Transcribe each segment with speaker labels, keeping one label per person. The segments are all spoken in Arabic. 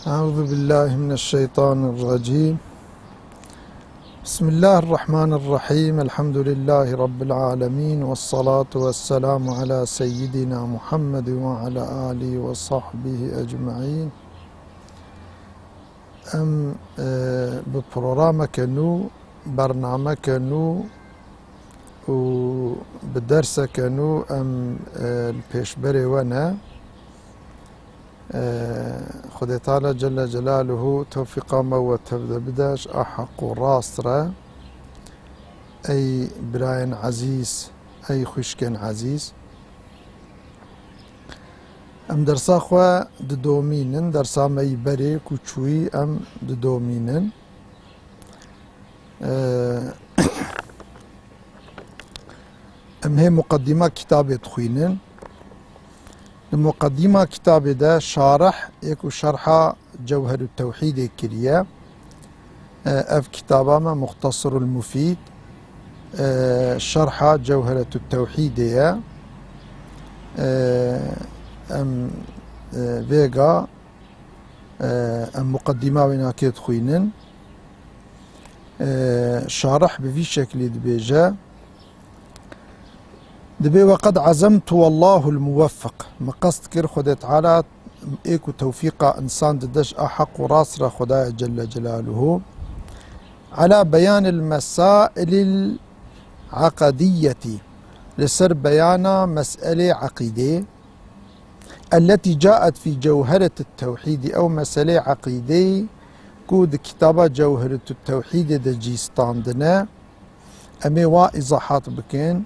Speaker 1: أعوذ بالله من الشيطان الرجيم. بسم الله الرحمن الرحيم. الحمد لله رب العالمين، والصلاة والسلام على سيدنا محمد وعلى آله وصحبه أجمعين. ببرنامج نو برنامج نو وبدرسك نو البيشبري وانا خدای تعالی جل جلاله توفیق ما و بداش أحق راسرة أي براين عزيز أي خوشكن عزيز أم درسا خوا ددومينن درسا مي بري كوچوي أم ددومينن أم هي مقدمة كتاب تخوينن. المقدمة كتاب ده شارح يكو شرحة جوهر التوحيد كريا أف كتابة مختصر المفيد شرحة جوهرة التوحيد أم فيغا أم مقدمة وناكيد خوينن شارح بفي شكل دبيجا دبي وقد عزمت والله الموفق. مقصد كير خدای تعالى ايكو توفيق انسان ددش احق وراسر خدای جل جلاله على بيان المسائل العقدية لسر بيانا مسألة عقيدة التي جاءت في جوهرة التوحيد أو مسألة عقيدة كود كتابة جوهرة التوحيد دجيستاندنا أمي وإيضاحات بكين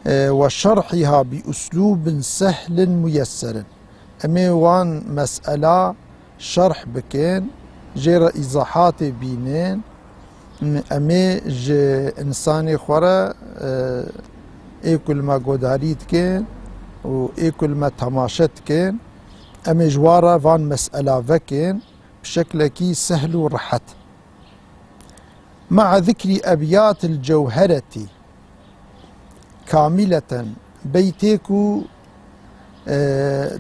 Speaker 1: وشرحها بأسلوب سهل ميسر. أمي وان مسألة شرح بكين جير إيضاحات بينين أمي إنساني خورا إيكل ما قداريت كين وإيكل ما تماشت كين أمي جوارا وان مسألة فكين بشكل كي سهل ورحت مع ذكر أبيات الجوهرة كاملة بيتيكو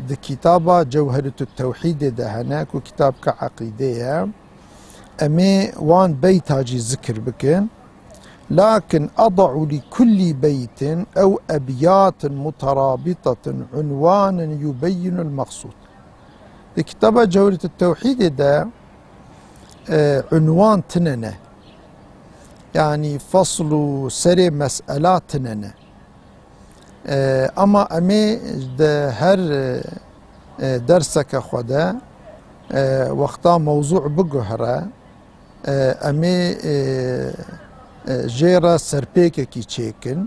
Speaker 1: دي كتابة جوهرة التوحيد ده هناك وكتاب كعقيدة أمي وان بيتاجي ذكر بكن، لكن أضع لكل بيت أو أبيات مترابطة عنوانا يبين المقصود. دي كتابة جوهرة التوحيد ده عنوان تننه يعني فصل سري مسألات تننه اما امي ده هر درسك خدا وقتا موضوع بجهره امي جيرا سربيك كي تشيكن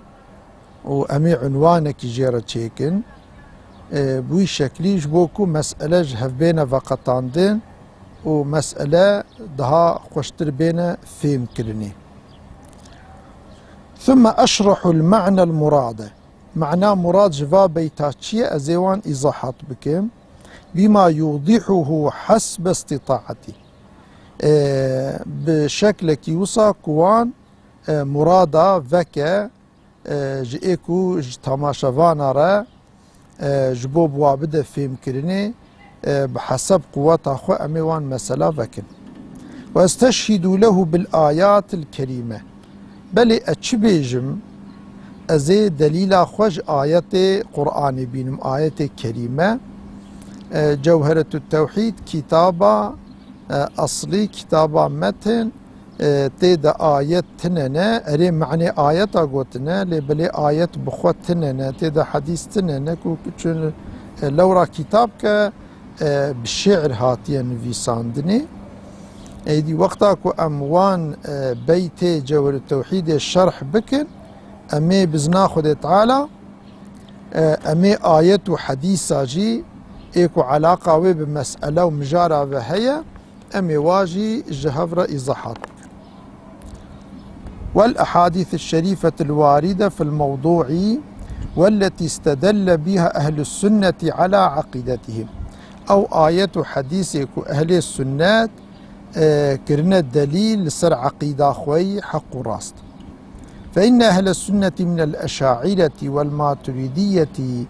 Speaker 1: وامي عنوانك جيرا تشيكن بوي شكلي جبوكو مسألة جهف بينا وقتاندين ومسألة دها خوشتر بينا فهم كرني. ثم أشرح المعنى المراد. معناه مراد جواب بيتاتشي أزيوان إيضاحات بكم بما يوضحه حسب استطاعتي بشكل كيوسا كوان مرادا فكا جئيكو جتماشفانا را جبوب وابده فهم كرني بحسب قوات أخوة أميوان مسألة فكن. واستشهد له بالآيات الكريمة بل أتشبيجم أزي دليل خوش آيات قرآن بينم آيات كريمة جوهرة التوحيد كتابة أصلي كتابة متن تيدا آيات تننا أري معني آيات أقوتنا لبلي آيات بخوة تننا تيدا حديث تننا لورا كتابك بالشعر هاتيا نفيساندني ايدي وقتاك أموان بيت جوهرة التوحيد الشرح بكن أمي بزنا خدای تعالى أمي آيات وحديث جي إيكو علاقة بمسألة ومجارة وهي أمي واجي جهفر إيضاحات والأحاديث الشريفة الواردة في الموضوع والتي استدل بها أهل السنة على عقيدتهم أو آيات وحديث إيكو أهل السنة كرنا الدليل لسر عقيدة خوي حق راست. فإن أهل السنة من الأشاعرة والماتريدية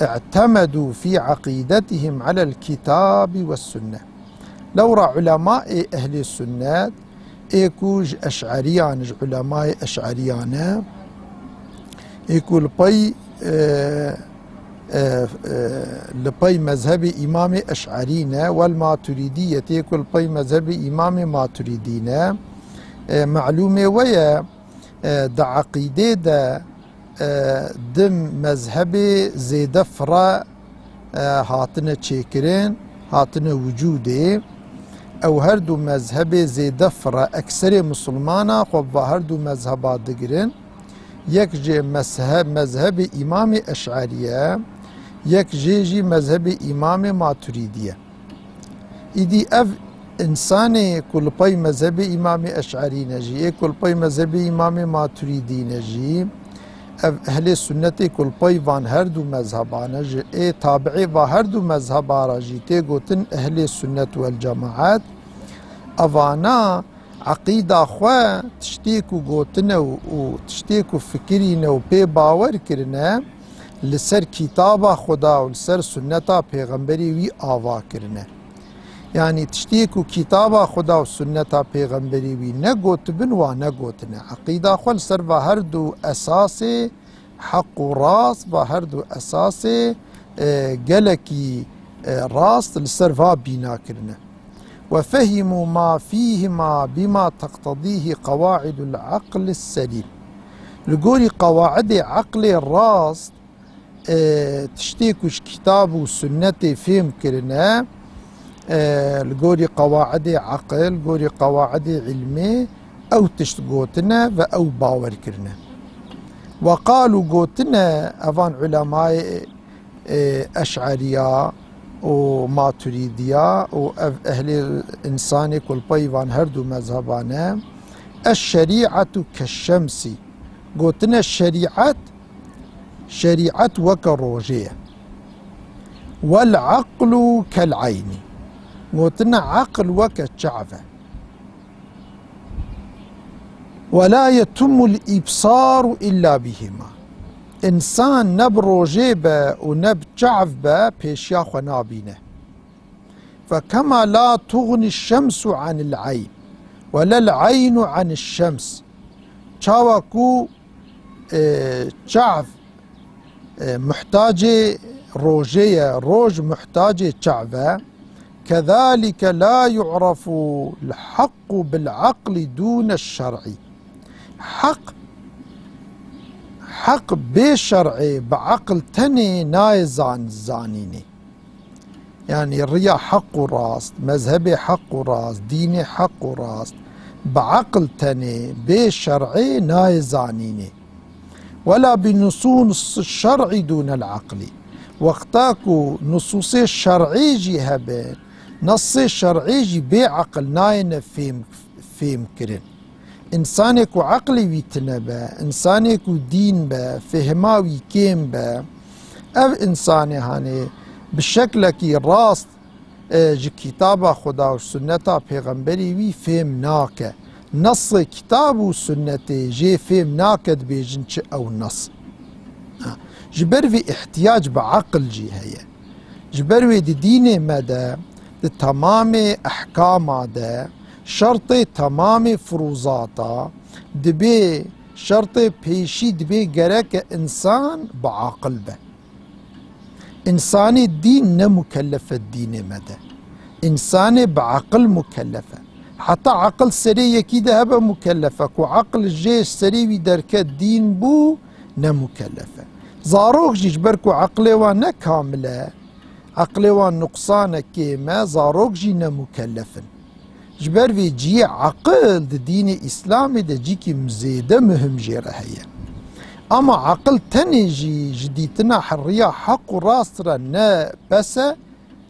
Speaker 1: اعتمدوا في عقيدتهم على الكتاب والسنة لو را علماء أهل السنة إيكوج أشعريان علماء أشعريان يقول بي لبي مذهب إمام أشعرين والماتريدية يقول بي مذهب إمام ماتريدين معلومة ويا دا عقيدة دا دم مذهب زيد فرا هاتنا تشيكرين هاتنا وجوده او هردو مذهب زيد فرا اكثر مسلمانا خب هردو مذهبات دقرين یک جي مذهب امام اشعرية یک جي مذهب امام ماتريدية ايدي اف انسان كل باي مذهب امام اشعري نجي كل باي مذهب امام ماتريدي نجي اهل السنة كل باي فان هردو مذهبان جي اي تابعي و هردو مذهبا جي تيغوتن اهل السنة والجماعات افانا عقيدة خوا تشتيكو غوتنا و تشتيكو فكرينا و بي باور كرنا لسر كتابا خدا و لسر سنة پیغمبري وي آوا كرنا يعني تشتيكو كتابا خدا و سنة پیغمبري وي نگوت بن و نگوتنا عقيدة خوا لسر و هردو اساس حق و راس و هردو اساس گلكي راس لسر و بينا كرنا وفهموا ما فيهما بما تقتضيه قواعد العقل السليم لقولي قواعد عقل الراس تشتيكوش كتاب وسنة فهم كرنا لقولي قواعد عقل لقولي قواعد علمي او تشتقوتنا او باور كرنا وقالوا قوتنا افان علماء اشعرية وماتريدية وأهل الإنسان كل بيوان هردو مذهبانا الشريعة كالشمس قلتنا الشريعة شريعة وكروجية والعقل كالعين قلتنا عقل وكالشعفة ولا يتم الإبصار إلا بهما إنسان نب روجيبه ونب شعفبه بيشيا خنابينه فكما لا تغني الشمس عن العين ولا العين عن الشمس شاوكو شعف محتاجة روجية روج محتاجة شعفه كذلك لا يعرف الحق بالعقل دون الشرع حق بشرعي بعقل تني نايزان زانيني يعني الريا حق راس مذهبي حق راس ديني حق راس بعقل تني بشرعي نايزانيني ولا بنصوص الشرع دون العقل وقتاكو نصوص الشرعي جي هبين نص الشرعي جي بعقل ناين فهم كرن إنسانك وعقلي ويتنبا إنسانك ودين با فهماوي كيم با أو إنساني هاني بالشكل كي راست جي كتابة خدا وسنة پیغمبري وي فهم ناكا نص كتاب وسنة جي فهم ناكا دبيجن أو نص جبروي احتياج بعقل جي هي جبروي دي ديني مدى دي تمام أحكام دا شرط تمام فروضاتا دبي شرط بيشي دبي جرك إنسان بعقل به إنسان الدين نمكلف الدين مدى إنسان بعقل مكلفة حتى عقل سري كده هبا مكلفة وعقل الجيش سري درك الدين بو نمكلفة زاروك جيجبركو عقلي وانا كاملة عقلي وان نقصان كيما زاروك جي نمكلفن جبر في جي عقل د دين اسلامي د جيكي مزيده مهم جيره هي اما عقل تاني جي جديتنا حريه حق راسرا نا بس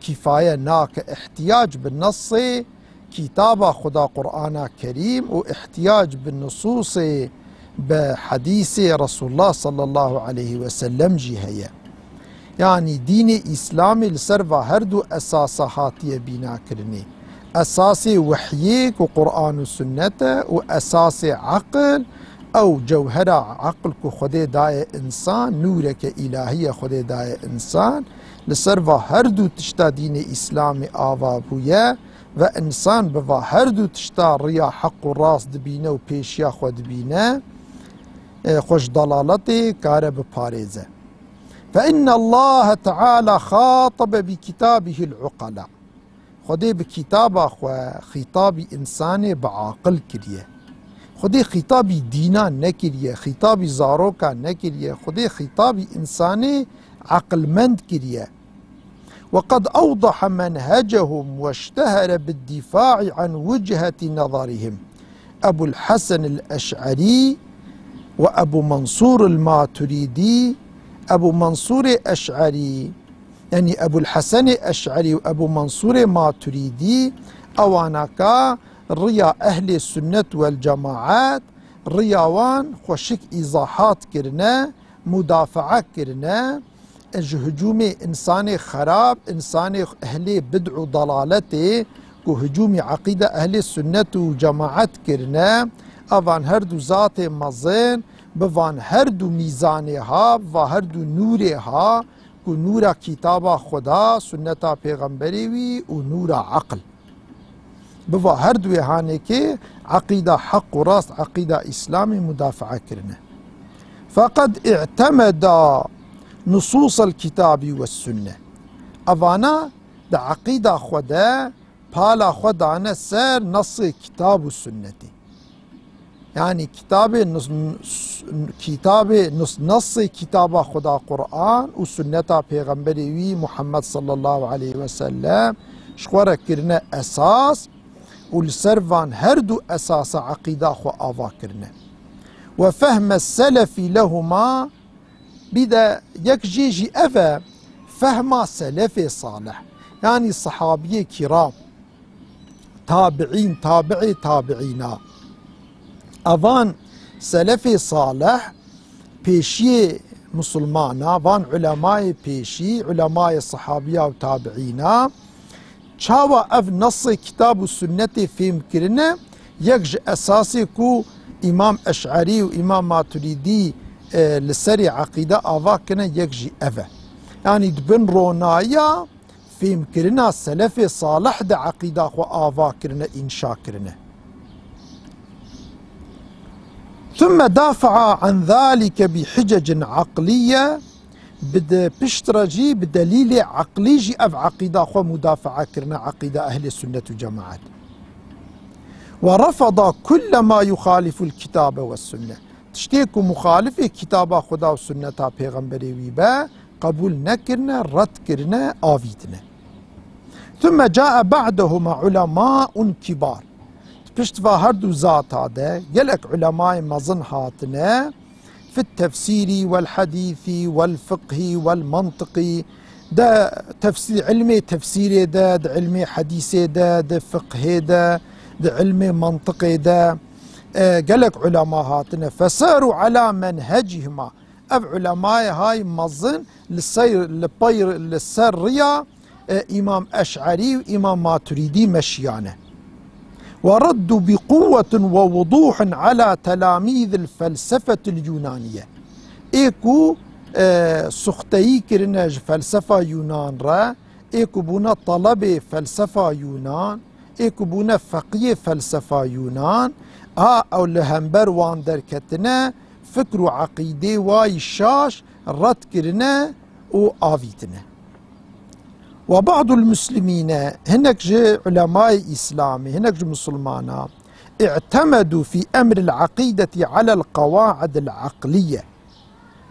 Speaker 1: كفايه ناك احتياج بالنص كتابه خدا قرآن كريم واحتياج بالنصوص بحديث رسول الله صلى الله عليه وسلم جي هي يعني دين اسلامي لسرفا هردو اساساتيه بنا كرني أساس وحيك وقرآن وسنة وأساس عقل أو جوهرة عقلك خدي داي إنسان نورك إلهية خدي داي إنسان لسرفا هردو تشتا دين إسلامي آوا بويا وإنسان بفا هردو تشتا ريا حق وراس دبينه وبيشيا خو دبينه خوش ضلالتي كار بباريزه. فإن الله تعالى خاطب بكتابه العقلاء، خدي بكتابه خو خطاب إنسان بعاقل كريه، خدي خطابي دينا نكريه، خطابي زاروكا نكريه، خدي خطابي إنساني عقلمند كريه. وقد أوضح منهجهم واشتهر بالدفاع عن وجهة نظرهم أبو الحسن الأشعري وأبو منصور الماتريدي. أبو منصور أشعري يعني أبو الحسن الأشعري وأبو منصور ماتريدي أوانكا ريا أهل السنة والجماعات رياوان خوشك إيضاحات كرنا مدافعة كرنا هجوم إنسان خراب إنسان أهل بدع ضلالته وهجوم عقيدة أهل السنة وجماعات كرنا أفان هردو ذات مزين بفان هردو ميزانها و هردو نورها و نور كتاب خدا سنة پیغمبری و نور عقل بفا هردو هانه که عقيدة حق و راست عقيدة إسلامي مدافعة كرنا. فقد اعتمد نصوص الكتاب والسنة أفانا دا عقيدة خدا بالا خدانا سر نص كتاب والسنة يعني نص كتاب خدا قرآن وسنة پیغمبری محمد صلى الله عليه وسلم شخورا كرنا أساس والسرفان هردو أساس عقيدة خو آفا كرنا. وفهم السلف لهما بدا يكجيجي أفا فهم سلف صالح يعني الصحابية كرام تابعين تابعي تابعينا أفان سلف صالح بيشي مسلمانا فان علماء بيشي علماء الصحابية وتابعينا شاوا أف نص كتاب السنة في مكرنا يكج أساسي كو إمام أشعري وإمام ماتريدي لسري عقيدة آفاكنا يكجي أفا يعني دبن رونايا في مكرنا سلف صالح دا عقيدة خو آفاكرنا إنشاء كرنا. ثم دافع عن ذلك بحجج عقلية بدا بشترجي بدليل عقلي جي أف عقيدة خو مدافعة كرنا عقيدة أهل السنة والجماعة ورفض كل ما يخالف الكتاب والسنة تشتيكو مخالف كتاب خدا والسنة پیغمبری ويبا قبول نكرنا رد كرنا آفيتنا. ثم جاء بعدهما علماء كبار بشتفا هردو ذات هذا يلك علماء مظن هاتنا في التفسير والحديث والفقه والمنطق ده تفسير علمي تفسير ده علمي حديث ده فقه ده علمي منطق ده قالك علماء هاتنا فساروا على منهجهما أف علماء هاي مظن للسرية إمام أشعري وإمام ماتريدي مشيانه وردوا بقوة ووضوح على تلاميذ الفلسفة اليونانية إيكو سختي كرناج فلسفة يونان را إيكو بونا طلب فلسفة يونان إيكو بونا فقيه فلسفة يونان أو لهمبر وان دركتنا فكر عقيدة واي شاش رد كرنا وآفيتنا. وبعض المسلمين هناك علماء إسلامي هناك مسلمان اعتمدوا في أمر العقيدة على القواعد العقلية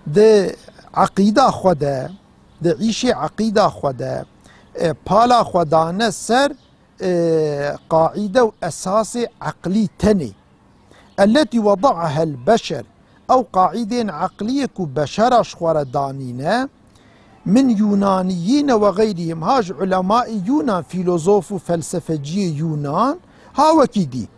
Speaker 1: ده عقيدة خدا ده عيشي عقيدة خدا بالا خدانا سر قاعدة وأساس عقلي تاني التي وضعها البشر أو قاعدة عقلية كبشر أشخور دانينا من يونانيين وغيرهم هاج علماء يونان فيلوزوف وفلسفجي يونان هاوكيدي.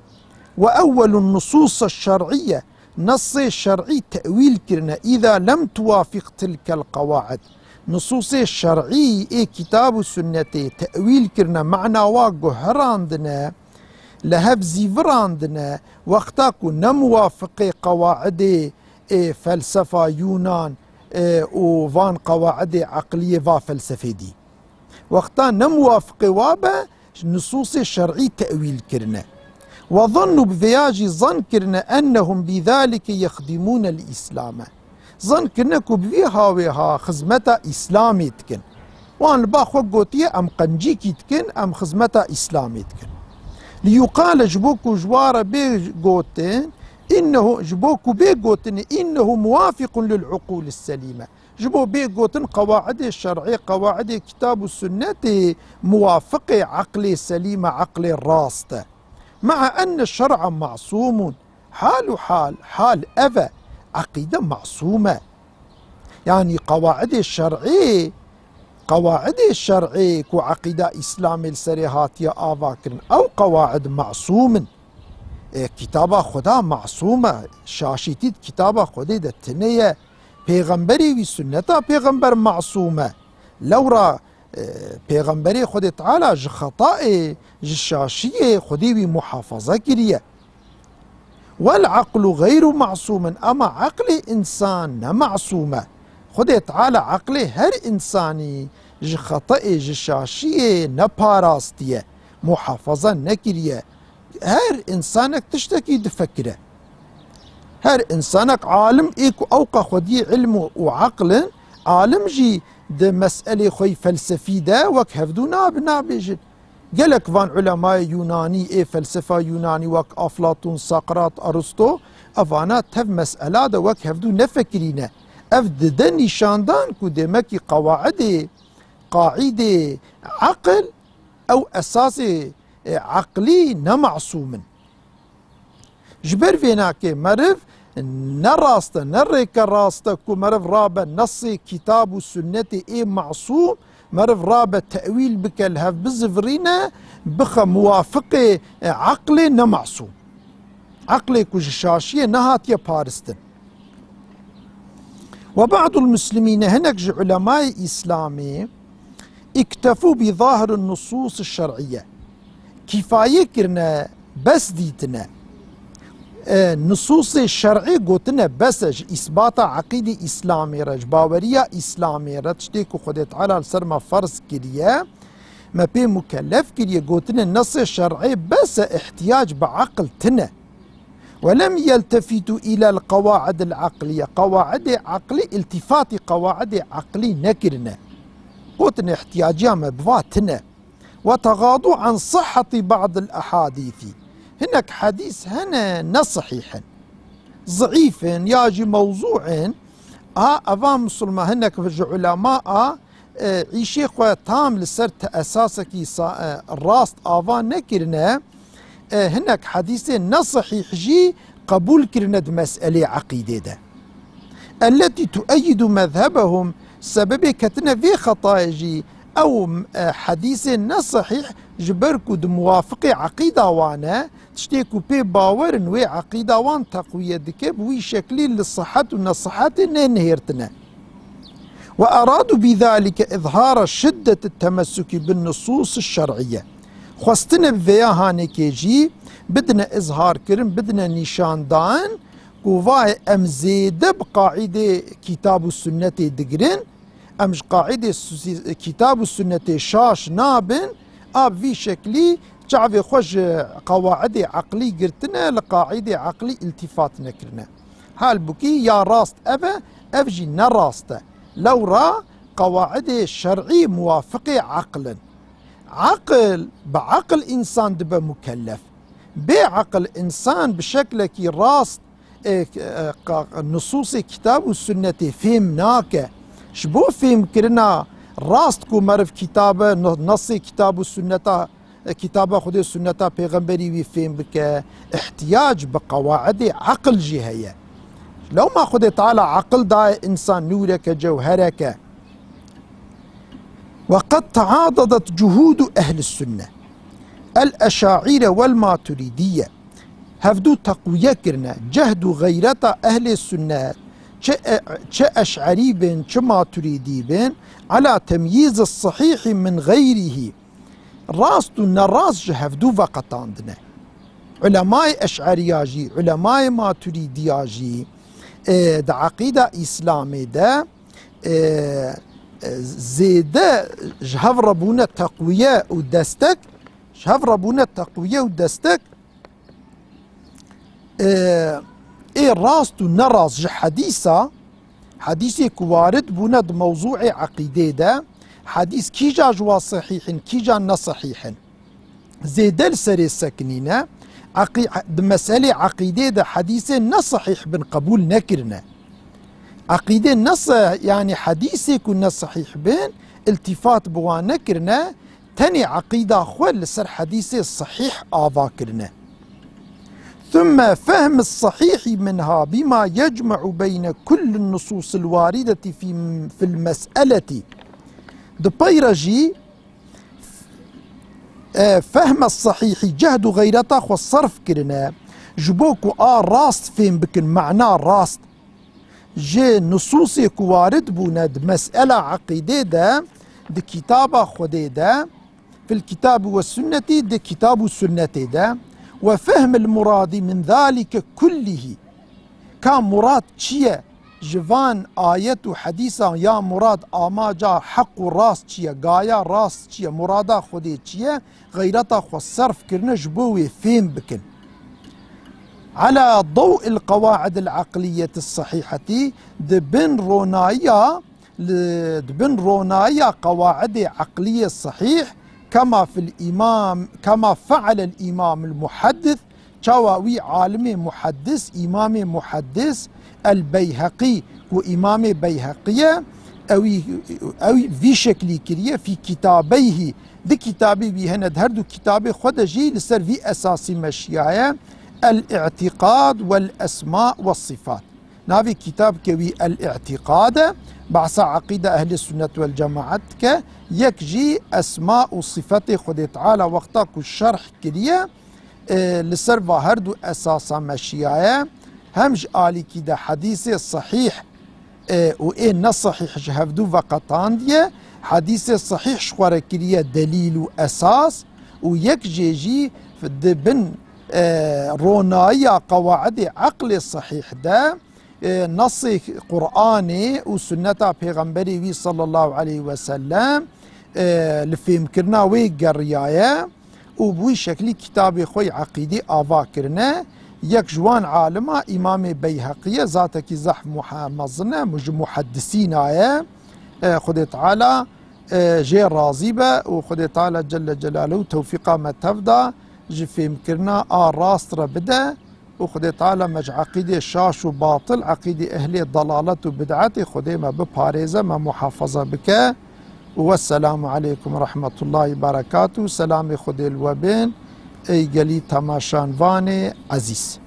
Speaker 1: وأول النصوص الشرعية نص الشرعي تأويل كرنا إذا لم توافق تلك القواعد نصوص الشرعي كتاب السنة تأويل كرنا معنى واقهراندنا لهب زيفراندنا وقتاكو نموافق قواعد فلسفة يونان وفان قواعد عقلية فا فلسفة دي وقتا نموافق وابا نصوص شرعي تأويل كرنا وظنوا بفياجي ظن كرنا أنهم بذلك يخدمون الإسلام ظن كرنا كبفيها وها خزمة إسلامي تكن وان باخو قوتية أم قنجيكي تكن أم خزمة إسلامي تكن ليقال جبوكو جوار بيقوتين إنه جبوكو بيقوتين إنه موافق للعقول السليمة جبو بيقوتن قواعد الشرعية قواعد كتاب السنة موافقة عقل سليمة عقل راست مع أن الشرع معصوم حال أفا عقيدة معصومة يعني قواعد الشرعية كو عقيدة إسلامي السريهات يا آفاكرن أو قواعد معصوم كتابة خدا معصومة شاشيتيد كتابة خدا دتنية پیغمبری و سنتا پیغمبر معصومه لورا پیغمبری خود تعالی ج خطأ ج شاشیه خودی بی محافظه کریه والعقل غیر معصوم اما عقل انسان نمعصومه خود تعالی عقل هر انسانی ج خطأ ج شاشیه نپاراستیه محافظه نکریه هر انسانك تشتكي دفكره هر انسانك عالم ايكو اوقع خدي علم وعقل عالم جي ده مسألة خوي فلسفي ده وك هفدو نابجد قالك فان علماء يوناني اي فلسفة يوناني وك افلاطون سقراط ارسطو افانا تف مسألة ده وك هفدو نفكرينه افد ده نشاندان كو دمكي قاعدة عقل او اساس عقلي نمعصوم جبر فيناكي مرف نراسته نريك راسته كو مرف رابا نصي كتاب السنة اي معصوم مرف رابا تأويل بك الهف بزفرينا بخ موافق عقلي نمعصوم عقلي كو شاشية نهاتية بارستن وبعض المسلمين هناك علماء إسلامي اكتفوا بظاهر النصوص الشرعية كفاية كرنا بس ديتنا نصوص الشرعي قوتنا بس إثبات عقيدة إسلامي رج باورية إسلامي رجتيكو خدت على السرما فرض كريا ما بي مكلف كريا قوتنا النص الشرعي بس احتياج بعقل تنا ولم يلتفتوا إلى القواعد العقلية قواعد عقلي التفات قواعد عقلي نكرنا قوتنا احتياجها مبفاتنا وتغاضوا عن صحة بعض الأحاديث هناك حديث هنا نصحيحا ضعيف ياجي موضوع أفام مسلمة هناك علماء عيشي خواه تام لسرت أساسك الراست آفان نكرنا هناك حديث نصحيح جي قبول كرنا مسألة عقيدة ده التي تؤيد مذهبهم سبب كتنا في خطايجي أو حديث نصحيح جبركو موافق عقيدة وانا تشتيكو بي باور نوي عقيدة وان تقوية دكب وي شكلي للصحة والنصحات ننهيرتنا وأرادوا بذلك إظهار شدة التمسك بالنصوص الشرعية خواستنا بفيا هانيكيجي بدنا إظهار كرم بدنا نشان دان كوفاي أم زيدة بقاعدة كتاب السنة دقرن أمش قاعدة كتاب السنة شاش نابن في شكلي شعبي خوش قواعد عقلي قرتنا لقاعدة عقلي التفات نكرنا هال بكي يا راست أفجي نراست لو را قواعد شرعي موافقة عقلا عقل بعقل إنسان دبا مكلف بعقل إنسان بشكل كي راست نصوص كتاب السنة فهمناك شبو فهم كرنا راستكو مرف كتابة نص كتاب السنة كتابة خد السنة پیغمبري وفهم بك احتياج بقواعد عقل جهية لو ما خد تعالى عقل دا إنسان نورك جوهرك وقد تعاضدت جهود أهل السنة الأشاعرة والماتريدية هفدو تقوية كرنا جهد غيرة أهل السنة چه أشعري بن چه ماتريدي بن على تمييز الصحيح من غيره راست نراس جهفدو فقط عندنا علماء أشعرياجي علماء ماتريدياجي دا عقيدة إسلامي دا زيادة جهف ربونا تقوية ودستك هف ربونا تقوية ودستك ايه راست ونراس جه حديثي كوارد بونا موضوع عقيدة ده حديث كيجا جوا صحيح كيجا نصحيح زيد السري السكنينة مسألة عقيدة ده حديث نصحيح بن قبول نكرنا عقيدة نص يعني حديثي كنا صحيح بن التفات بوان نكرنا تاني عقيدة خوال لسر حديثي الصحيح آذاكرنا ثم فهم الصحيح منها بما يجمع بين كل النصوص الواردة في المسألة دبيرجي فهم الصحيح جهد غيرته والصرف كرنا جبوكو راست فهم بكن معناه راست جي نصوصي كوارد بوند مسألة عقيدة ده دي كتابة خده ده في الكتاب والسنة دي كتاب والسنة ده وفهم المراد من ذلك كله كان مراد چيه جوان آيات وحديثا يا مراد آما جا حق راس چيه غايا راس چيه مرادا خده چيه غيرتا خو الصرف كرنا جبوه فهم بكن على ضوء القواعد العقلية الصحيحة دبن رونايا قواعد عقلية الصحيح كما فعل الإمام المحدث شواوي عالم محدث إمام محدث البيهقي وإمام بيهقية أو في شكل كريه في كتابيه دي كتابي بيهند هردو كتابي خدجي لسر في أساس مشيايا الاعتقاد والأسماء والصفات نافي كتاب كوي الاعتقاد بعث عقيدة أهل السنة والجماعة يكجي أسماء وصفات خد تعالى وقتك الشرح كريه لسر هردو أساسا مشيايا همج آلي كده حديث صحيح وإيه نصحيح جهفدو وقتان ديه حديث صحيح شوار كريه دليل وأساس ويكجي جي بن رونايا قواعد عقل الصحيح ده نص قرآني وسنة پیغمبري صلى الله عليه وسلم لفهم كرنا ويقريايا وبوي شكلي كتاب خوي عقيدي آفا كرنا يك جوان عالمة إمام بيهقية ذاتك زح محمزنا محدثين آيا خد تعالى جي راضيبة وخد تعالى جل جلاله توفيقا ما تفضى جفهم كرنا راست ربدا وخد تعالى مج عقيدة شاش وباطل عقيدة أهل الضلالة وبدعة خده ما بباريزة ما محافظة بك والسلام عليكم ورحمة الله وبركاته سلام خده الوبين اي قلي تماشان واني عزيز